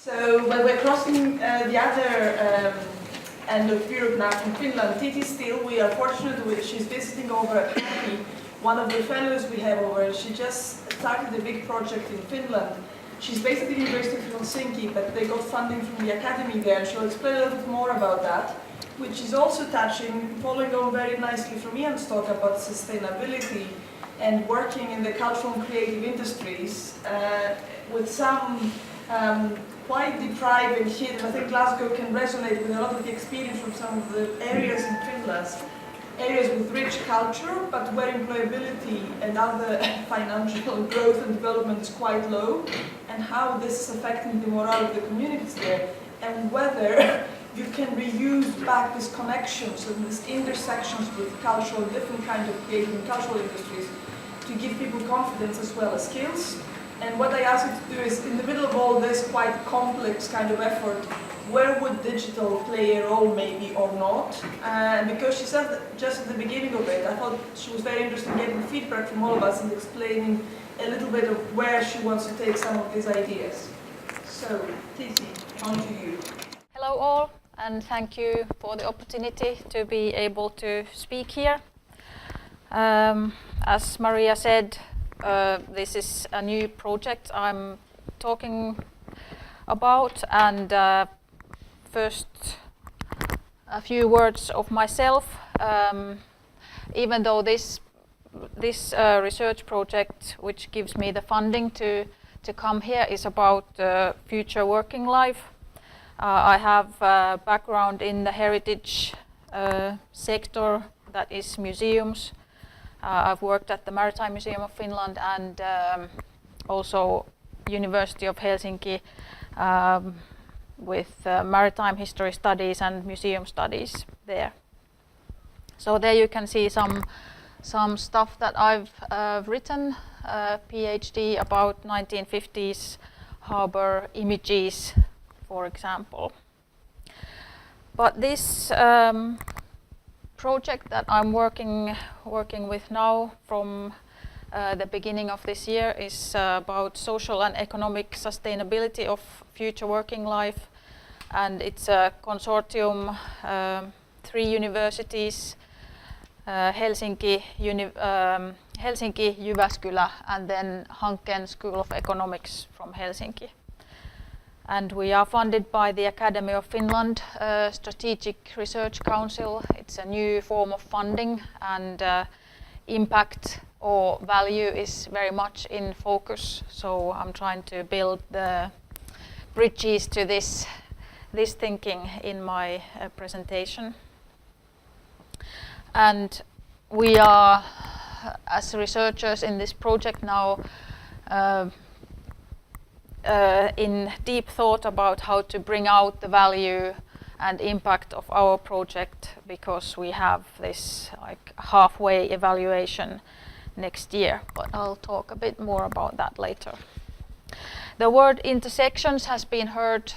So when we're crossing the other end of Europe now from Finland, Tytti still, we are fortunate with, she's visiting over at Helsinki, one of the fellows we have over. She just started a big project in Finland. She's based at the University of Helsinki, but they got funding from the academy there, and she'll explain a little bit more about that, which is also touching, following on very nicely from Ian's talk about sustainability and working in the cultural and creative industries with some quite deprived and hidden. I think Glasgow can resonate with a lot of the experience from some of the areas in Finland, areas with rich culture, but where employability and other financial growth and development is quite low, and how this is affecting the morale of the communities there, and whether you can reuse back these connections and these intersections with cultural, different kinds of creative and cultural industries to give people confidence as well as skills. And what I asked you to do is, in the middle of all this quite complex kind of effort, where would digital play a role maybe or not? Because she said that just at the beginning of it, I thought she was very interested in getting feedback from all of us and explaining a little bit of where she wants to take some of these ideas. So, Tytti, on to you. Hello all, and thank you for the opportunity to be able to speak here. As Maria said, this is a new project I'm talking about, and first a few words of myself. Even though this research project, which gives me the funding to come here, is about future working life, I have a background in the heritage sector, that is museums. I've worked at the Maritime Museum of Finland and also University of Helsinki with maritime history studies and museum studies there. So there you can see some stuff that I've written, PhD about 1950s harbour images, for example. But this project that I'm working with now from the beginning of this year is about social and economic sustainability of future working life, and it's a consortium, 3 universities, Helsinki, Jyväskylä, and then Hanken School of Economics from Helsinki. And we are funded by the Academy of Finland Strategic Research Council. It's a new form of funding, and impact or value is very much in focus. So I'm trying to build the bridges to this thinking in my presentation. And we are, as researchers in this project now, in deep thought about how to bring out the value and impact of our project, because we have this like halfway evaluation next year, but I'll talk a bit more about that later. The word intersections has been heard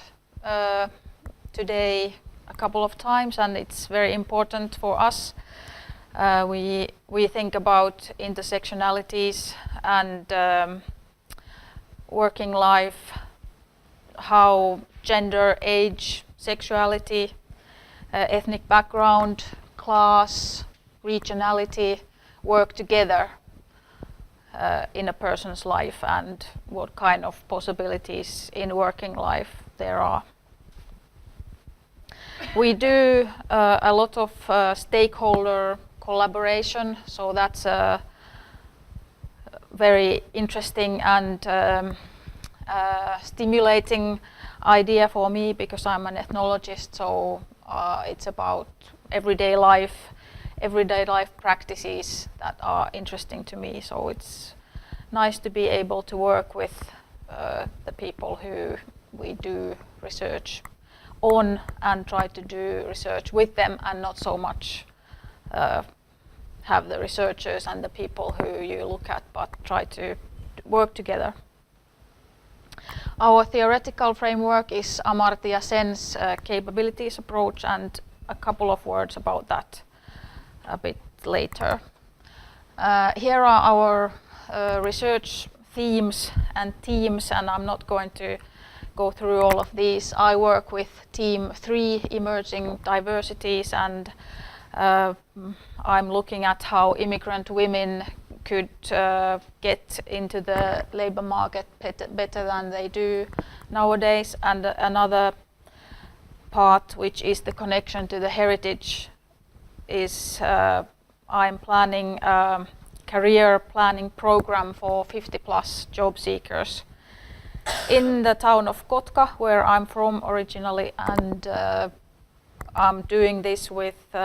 today a couple of times, and it's very important for us. We think about intersectionalities and working life, how gender, age, sexuality, ethnic background, class, regionality work together in a person's life, and what kind of possibilities in working life there are. We do a lot of stakeholder collaboration, so that's a very interesting and stimulating idea for me, because I'm an ethnologist, so it's about everyday life practices that are interesting to me. So it's nice to be able to work with the people who we do research on, and try to do research with them, and not so much have the researchers and the people who you look at, but try to work together. Our theoretical framework is Amartya Sen's capabilities approach, and a couple of words about that a bit later. Here are our research themes and teams, and I'm not going to go through all of these. I work with Team 3, Emerging Diversities, and I'm looking at how immigrant women could get into the labor market better than they do nowadays. And another part, which is the connection to the heritage, is I'm planning a career planning program for 50+ job seekers in the town of Kotka, where I'm from originally, and I'm doing this with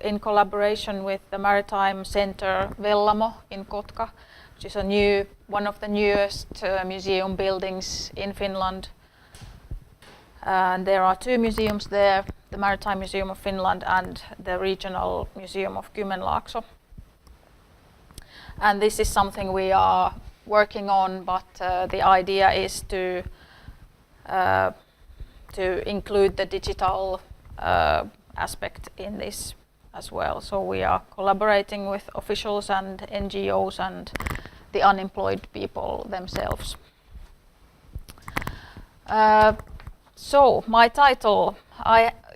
in collaboration with the Maritime Center Vellamo in Kotka, which is one of the newest museum buildings in Finland. And there are 2 museums there, the Maritime Museum of Finland and the Regional Museum of Kymenlaakso. And this is something we are working on, but the idea is to include the digital aspect in this as well. So we are collaborating with officials and NGOs and the unemployed people themselves. So my title,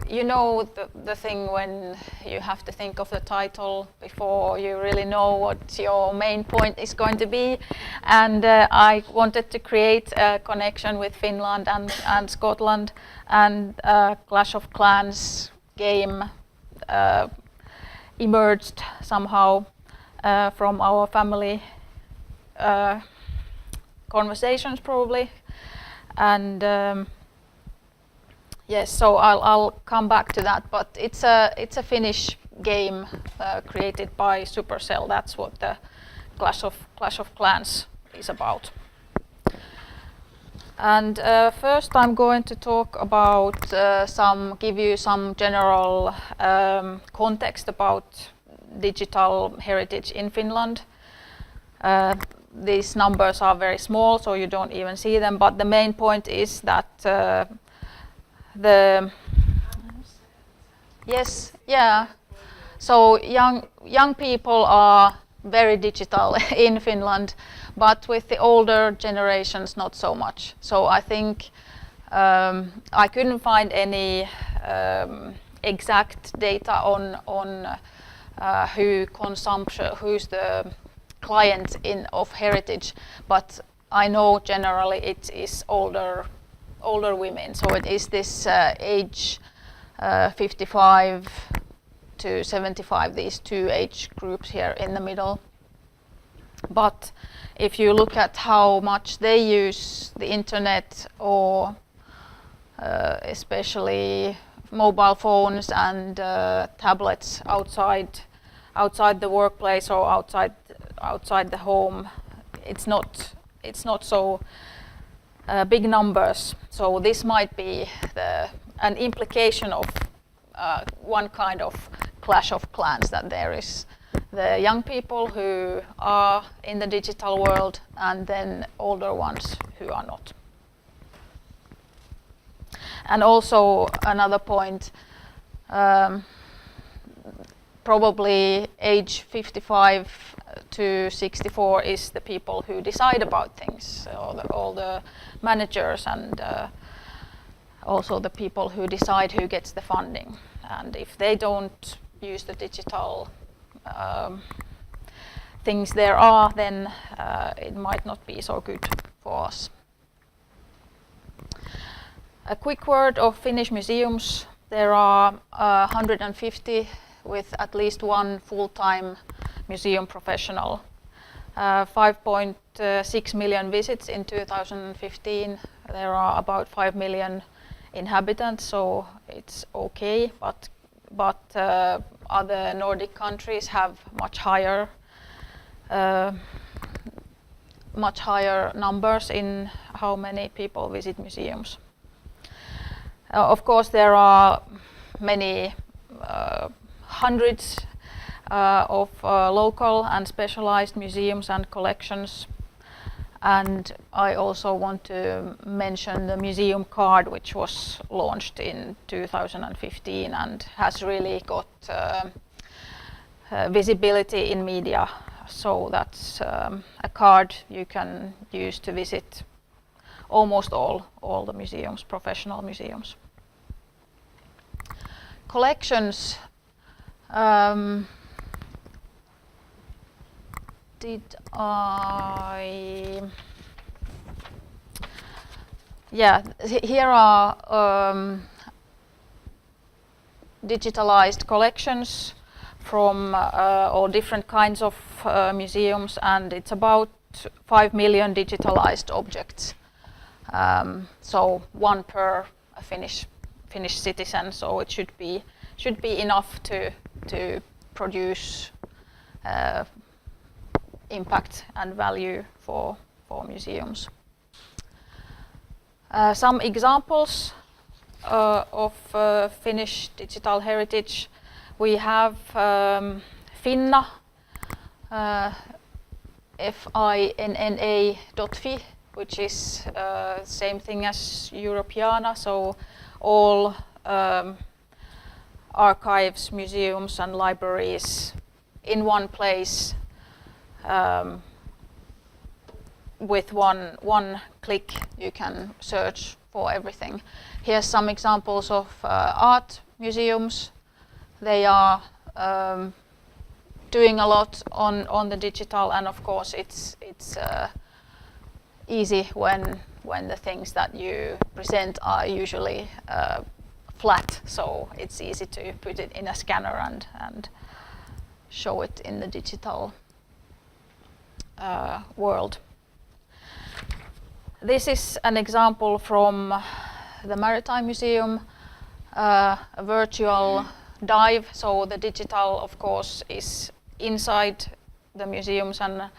you know the thing when you have to think of the title before you really know what your main point is going to be, and I wanted to create a connection with Finland and Scotland, and Clash of Clans game emerged somehow from our family conversations probably, and yes, so I'll come back to that, but it's a Finnish game created by Supercell. That's what the Clash of Clans is about. And first I'm going to talk about give you some general context about digital heritage in Finland. These numbers are very small, so you don't even see them, but the main point is that so young people are very digital in Finland, but with the older generations not so much. So I think I couldn't find any exact data on who's the client of heritage, but I know generally it is older women. So it is this age 55 to 75, these 2 age groups here in the middle. But if you look at how much they use the internet, or especially mobile phones and tablets outside the workplace or outside the home, it's not so big numbers. So this might be an implication of one kind of Clash of Clans, that there is the young people who are in the digital world and then older ones who are not. And also another point, probably age 55 to 64 is the people who decide about things, all the managers and also the people who decide who gets the funding. And if they don't use the digital things there are, then it might not be so good for us. A quick word of Finnish museums. There are 150 with at least one full-time museum professional. 5.6 million visits in 2015. There are about 5 million inhabitants, so it's okay, but other Nordic countries have much higher numbers in how many people visit museums. Of course, there are many hundreds of local and specialized museums and collections. And I also want to mention the museum card, which was launched in 2015 and has really got visibility in media. So that's a card you can use to visit almost all the museums, professional museums. Collections. Here are digitalized collections from all different kinds of museums, and it's about 5 million digitalized objects. So one per a Finnish citizen, so it should be enough to produce impact and value for museums. Some examples of Finnish digital heritage. We have Finna, finna.fi, which is same thing as Europeana, so all archives, museums and libraries in one place. With one click you can search for everything. Here's some examples of art museums. They are doing a lot on the digital, and of course it's easy when the things that you present are usually flat, so it's easy to put it in a scanner and show it in the digital world. This is an example from the Maritime Museum, a virtual dive. So the digital, of course, is inside the museums and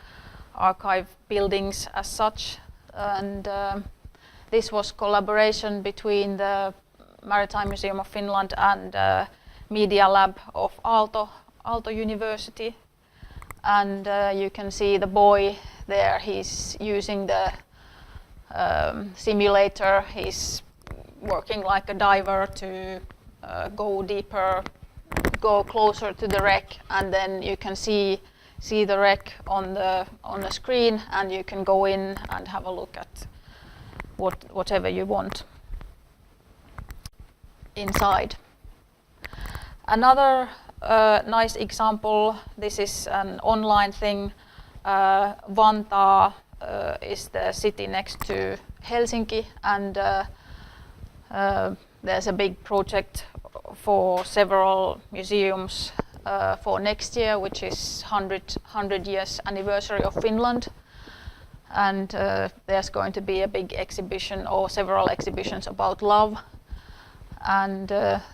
archive buildings as such. And this was collaboration between the Maritime Museum of Finland and Media Lab of Aalto University. And you can see the boy there. He's using the simulator. He's working like a diver to go deeper, go closer to the wreck, and then you can see the wreck on the screen, and you can go in and have a look at whatever you want inside. Another nice example. This is an online thing. Vantaa is the city next to Helsinki, and there's a big project for several museums for next year, which is 100 years anniversary of Finland. And there's going to be a big exhibition or several exhibitions about love. And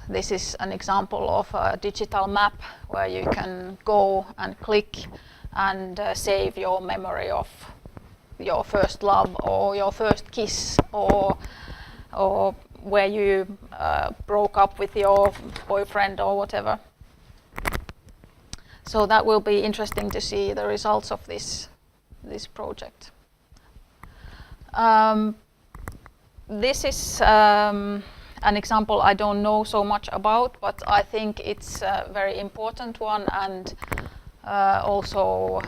this is an example of a digital map where you can go and click and save your memory of your first love or your first kiss or where you broke up with your boyfriend or whatever. So that will be interesting to see the results of this project. This is an example I don't know so much about, but I think it's a very important one, and also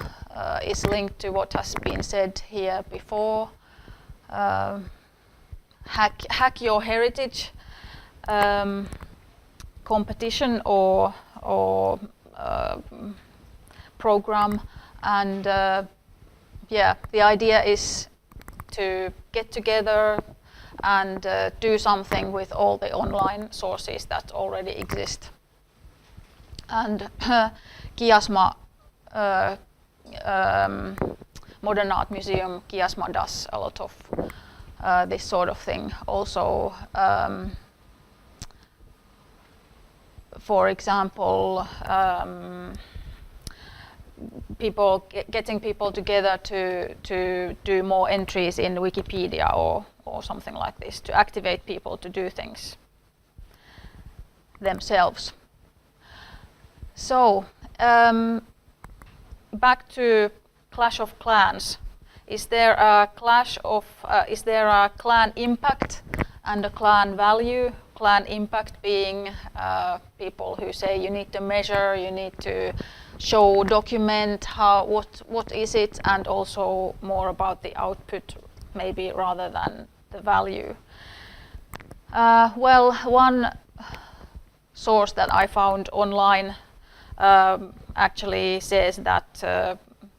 is linked to what has been said here before. Hack Your Heritage competition or program, and the idea is to get together and do something with all the online sources that already exist. And Kiasma Modern Art Museum, Kiasma does a lot of this sort of thing. Also, for example, getting people together to do more entries in Wikipedia or something like this, to activate people to do things themselves. So, back to Clash of Clans. Is there a clan impact and a clan value? Clan impact being people who say you need to measure, you need to show, document what is it, and also more about the output, maybe rather than the value? Well, one source that I found online actually says that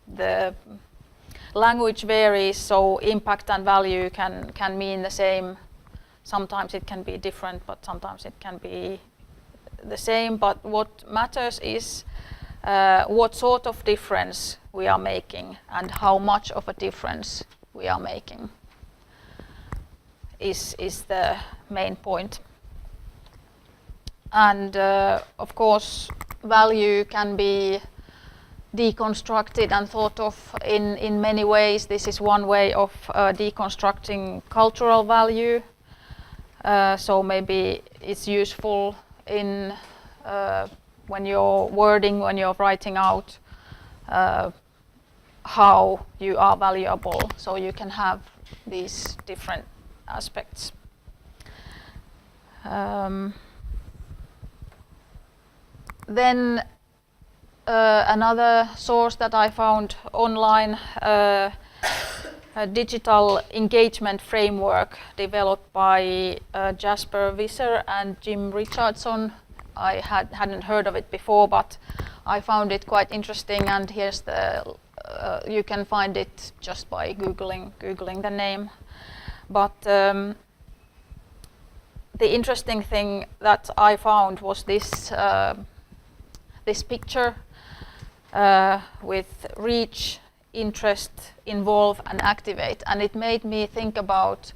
the language varies, so impact and value can mean the same. Sometimes it can be different, but sometimes it can be the same. But what matters is what sort of difference we are making and how much of a difference we are making is the main point. And of course, value can be deconstructed and thought of in many ways. This is one way of deconstructing cultural value. So maybe it's useful in when you're wording, when you're writing out how you are valuable, so you can have these different aspects. Then another source that I found online, a digital engagement framework developed by Jasper Visser and Jim Richardson. I hadn't heard of it before, but I found it quite interesting, and here's the you can find it just by googling the name. But the interesting thing that I found was this this picture with reach, interest, involve and activate, and it made me think about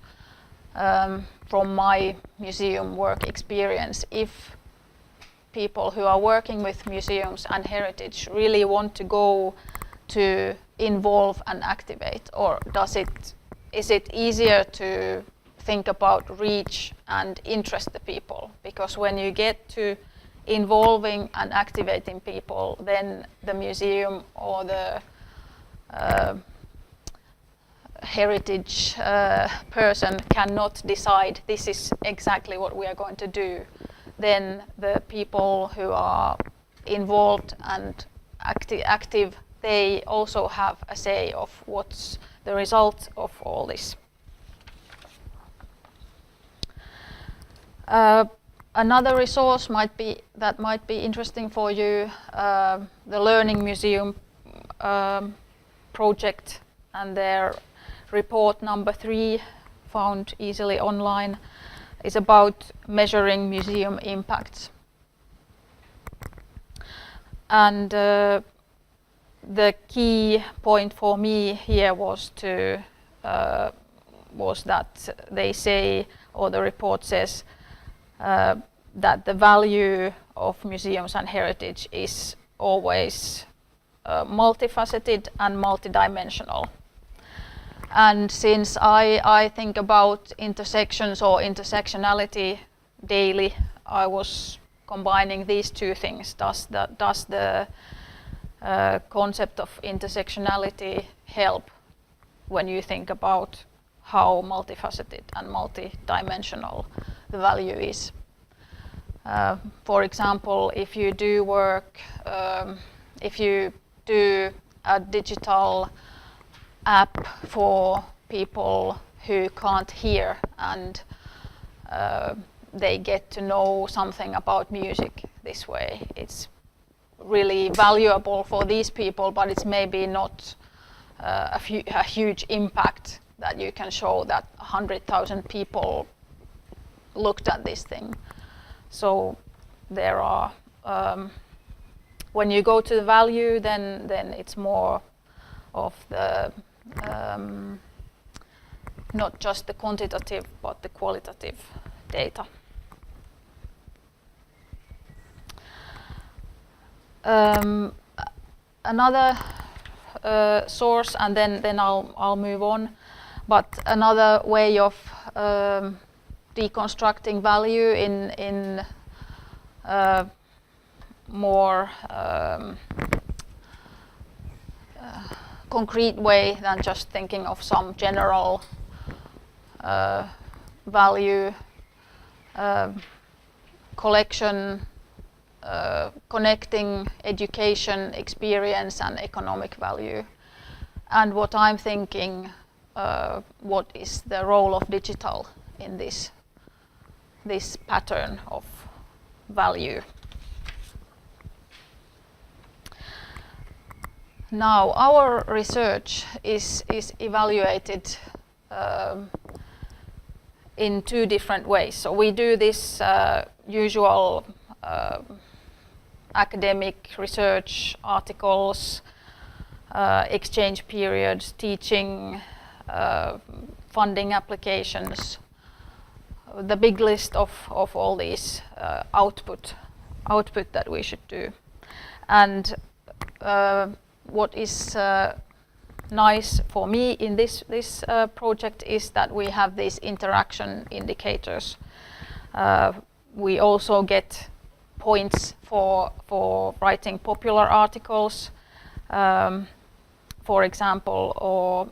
from my museum work experience, if people who are working with museums and heritage really want to go to involve and activate, or is it easier to think about reach and interest the people? Because when you get to involving and activating people, then the museum or the heritage person cannot decide this is exactly what we are going to do. Then the people who are involved and active, they also have a say of what's the result of all this. Another resource might be interesting for you, the Learning Museum project, and their report number 3, found easily online, is about measuring museum impacts. And the key point for me here was that they say, or the report says, that the value of museums and heritage is always multifaceted and multidimensional. And since I think about intersections or intersectionality daily, I was combining these two things. Does the concept of intersectionality help when you think about how multifaceted and multidimensional the value is? For example, if you do work, if you do a digital app for people who can't hear, and they get to know something about music this way, it's really valuable for these people, but it's maybe not a huge impact that you can show that 100,000 people looked at this thing. So there are, when you go to the value, then it's more of the not just the quantitative but the qualitative data. Another source, and then I'll move on. But another way of deconstructing value in more concrete way than just thinking of some general value collection, connecting education, experience and economic value. And what I'm thinking what is the role of digital in this pattern of value. Now, our research is evaluated in two different ways. So we do this usual academic research, articles, exchange periods, teaching, funding applications, the big list of all these output that we should do. And what is nice for me in this project is that we have these interaction indicators. We also get points for writing popular articles, for example,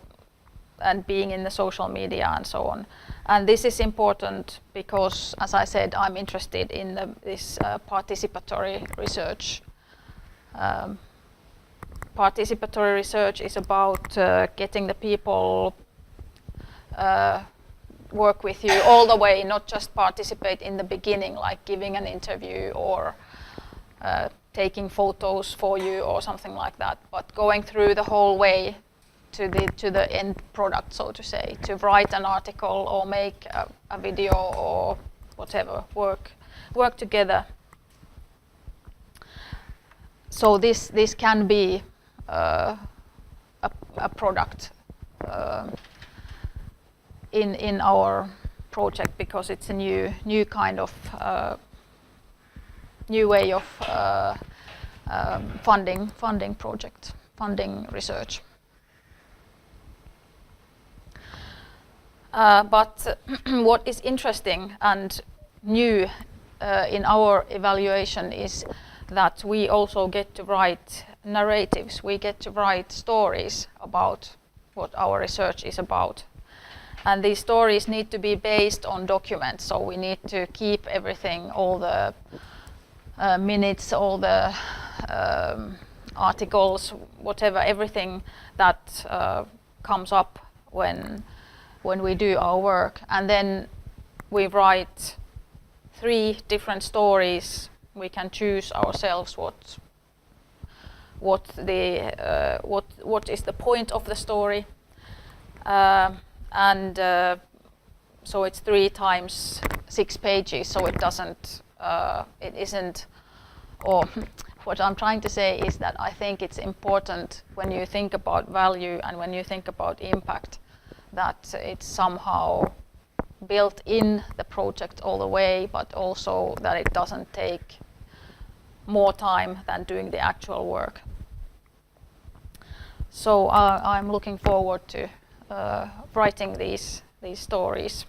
and being in the social media and so on. And this is important because, as I said, I'm interested in this participatory research. Participatory research is about getting the people work with you all the way, not just participate in the beginning, like giving an interview or taking photos for you or something like that, but going through the whole way to the end product, so to say, to write an article or make a video or whatever, work together. So this can be a product in our project because it's a new kind of new way of funding research. But what is interesting and new in our evaluation is that we also get to write narratives. We get to write stories about what our research is about. And these stories need to be based on documents, so we need to keep everything, all the minutes, all the articles, whatever, everything that comes up when we do our work. And then we write 3 different stories. We can choose ourselves what is the point of the story, and so it's 3 times 6 pages. So it isn't. Or what I'm trying to say is that I think it's important when you think about value and when you think about impact, that it's somehow built in the project all the way, but also that it doesn't take more time than doing the actual work. So I'm looking forward to writing these stories.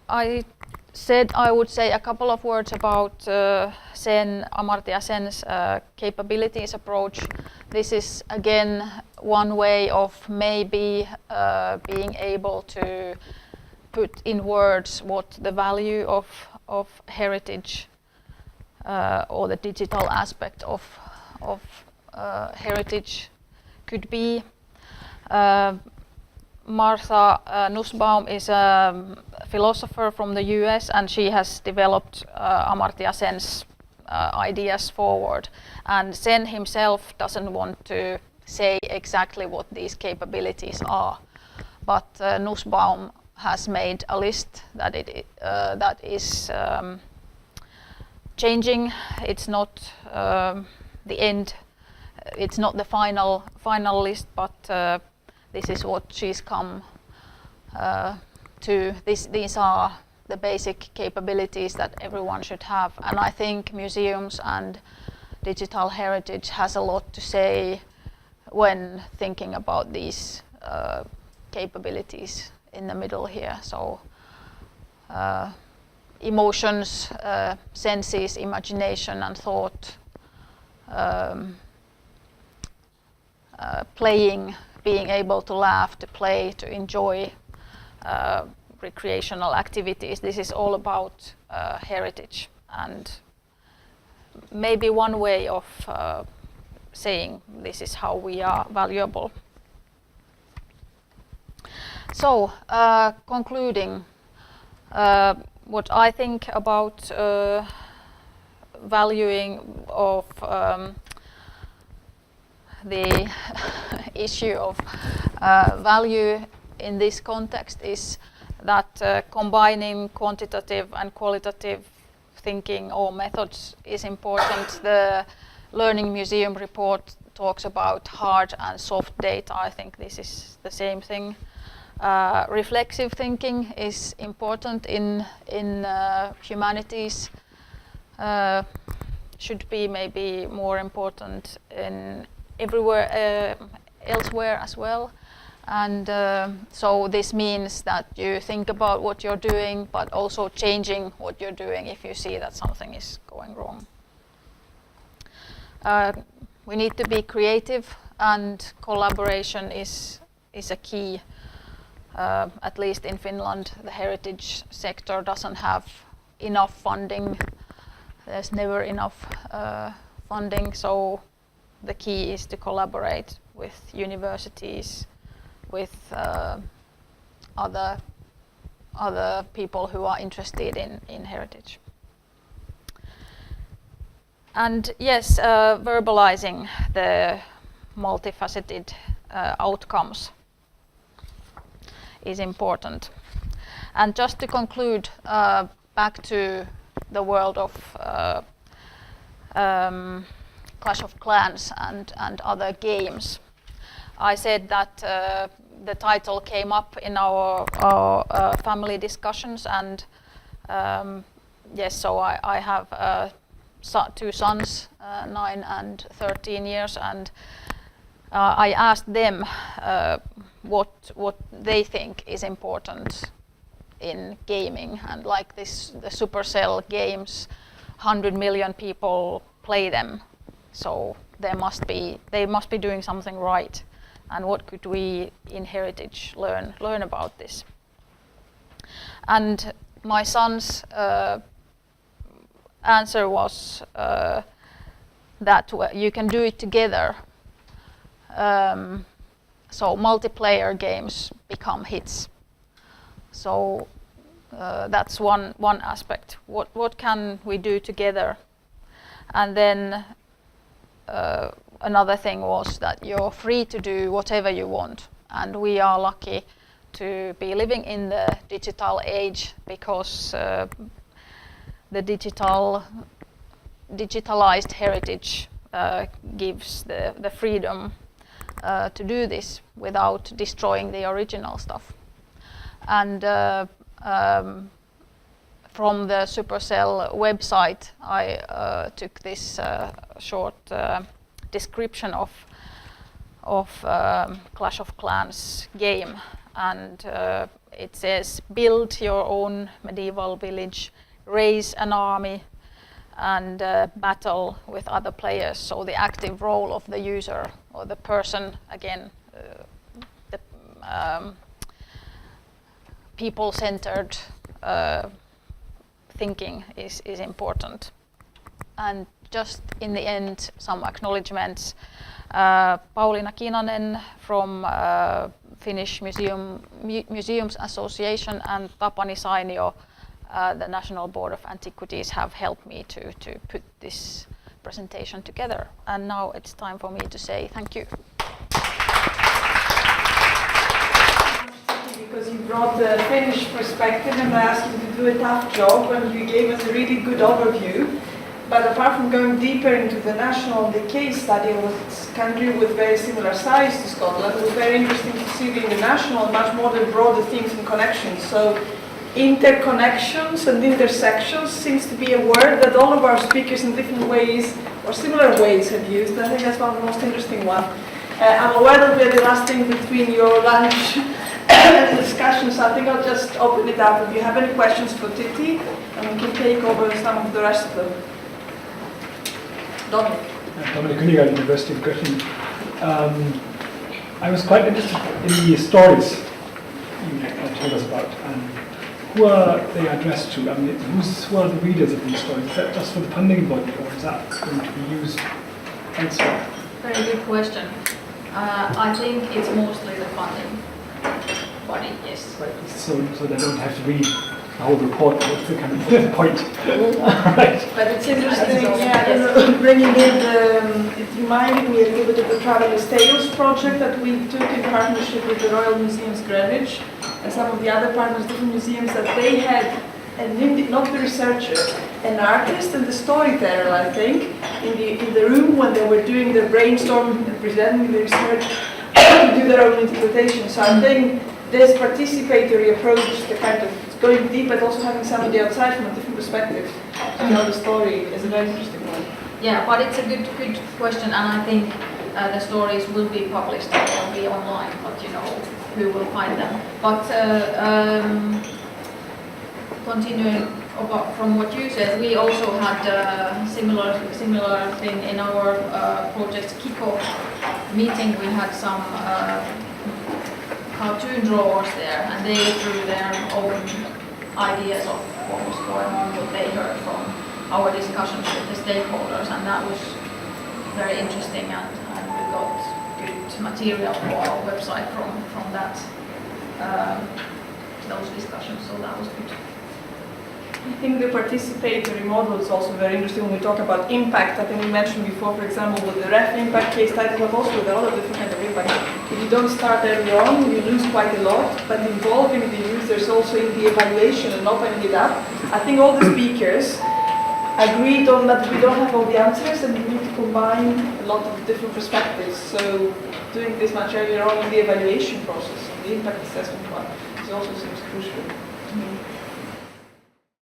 I said I would say a couple of words about Amartya Sen's capabilities approach. This is again one way of maybe being able to put in words what the value of heritage or the digital aspect of heritage could be. Martha Nussbaum is a philosopher from the US, and she has developed Amartya Sen's ideas forward. And Sen himself doesn't want to say exactly what these capabilities are, but Nussbaum has made a list that is changing. It's not the end. It's not the final list, but this is what she's come to. These are the basic capabilities that everyone should have, and I think museums and digital heritage has a lot to say when thinking about these capabilities in the middle here. So emotions, senses, imagination and thought, playing, being able to laugh, to play, to enjoy recreational activities. This is all about heritage, and maybe one way of saying this is how we are valuable. So, concluding, what I think about valuing of the issue of value in this context is that combining quantitative and qualitative thinking or methods is important. The Learning Museum report talks about hard and soft data. I think this is the same thing. Reflexive thinking is important in humanities. Should be maybe more important in everywhere elsewhere as well. And so this means that you think about what you're doing, but also changing what you're doing if you see that something is going wrong. We need to be creative, and collaboration is a key. At least in Finland, the heritage sector doesn't have enough funding. There's never enough funding, so the key is to collaborate with universities, with other people who are interested in heritage. And yes, verbalizing the multifaceted outcomes is important. And just to conclude, back to the world of Clash of Clans and other games. I said that the title came up in our family discussions, and yes, so I have two sons, 9 and 13 years, and I asked them what they think is important in gaming, and like this, the Supercell games, 100 million people play them, so they must be doing something right. And what could we in heritage learn about this? And my son's answer was that you can do it together. So multiplayer games become hits. So that's one aspect. What can we do together? And then another thing was that you're free to do whatever you want, and we are lucky to be living in the digital age, because the digitalized heritage gives the freedom to do this without destroying the original stuff. And from the Supercell website, I took this short description of Clash of Clans game, and it says, build your own medieval village, raise an army, and battle with other players. So the active role of the user or the person, again, the people-centered thinking is important. And just in the end, some acknowledgements. Pauliina Kinanen from Finnish Museums Association and Tapani Sainio, the National Board of Antiquities, have helped me to put this presentation together. And now it's time for me to say thank you. Because you brought the Finnish perspective, and I asked you to do a tough job, and you gave us a really good overview. But apart from going deeper into the national, the case study was a country with very similar size to Scotland. It was very interesting to see the international, much more the broader themes and connections. So interconnections and intersections seems to be a word that all of our speakers in different ways or similar ways have used. I think that's one of the most interesting ones. I'm aware that we're the last thing between your lunch and the discussion, so I think I'll just open it up. If you have any questions for Tytti, and we can take over some of the rest of them. Dominic. Dominic Kunigal, University of Göttingen. I was quite interested in the stories you told us about, and who are they addressed to? I mean, who are the readers of these stories? Is that just for the funding body, or is that going to be used elsewhere? Very good question. I think it's mostly the funding body, yes. Right. So they don't have to read the whole report. That's the kind of point. Right. But it's interesting, yeah, bringing in it reminded me a little bit of the Traveller's Tales project that we took in partnership with the Royal Museums Greenwich and some of the other partners, different museums, that they had not the researcher, an artist and the storyteller, I think, in the room when they were doing their brainstorming and presenting the research to do their own interpretation. So I think this participatory approach, the kind of going deep, but also having somebody outside from a different perspective to tell the story is a very interesting one. Yeah, but it's a good question, and I think the stories will be published and will be online, but you know who will find them. But continuing from what you said, we also had a similar thing in our project kickoff meeting. We had some cartoon drawers there, and they drew their own ideas of what was going on, what they heard from our discussions with the stakeholders, and that was very interesting, and we got good material for our website from that those discussions, so that was good. I think the participatory model is also very interesting when we talk about impact. I think we mentioned before, for example, with the ref impact case study, but also with a lot of different kinds of impact. If you don't start early on, you lose quite a lot, but involving the users also in the evaluation and opening it up. I think all the speakers agreed on that we don't have all the answers and we need to combine a lot of different perspectives. So doing this much earlier on in the evaluation process, the impact assessment one, also seems crucial to me.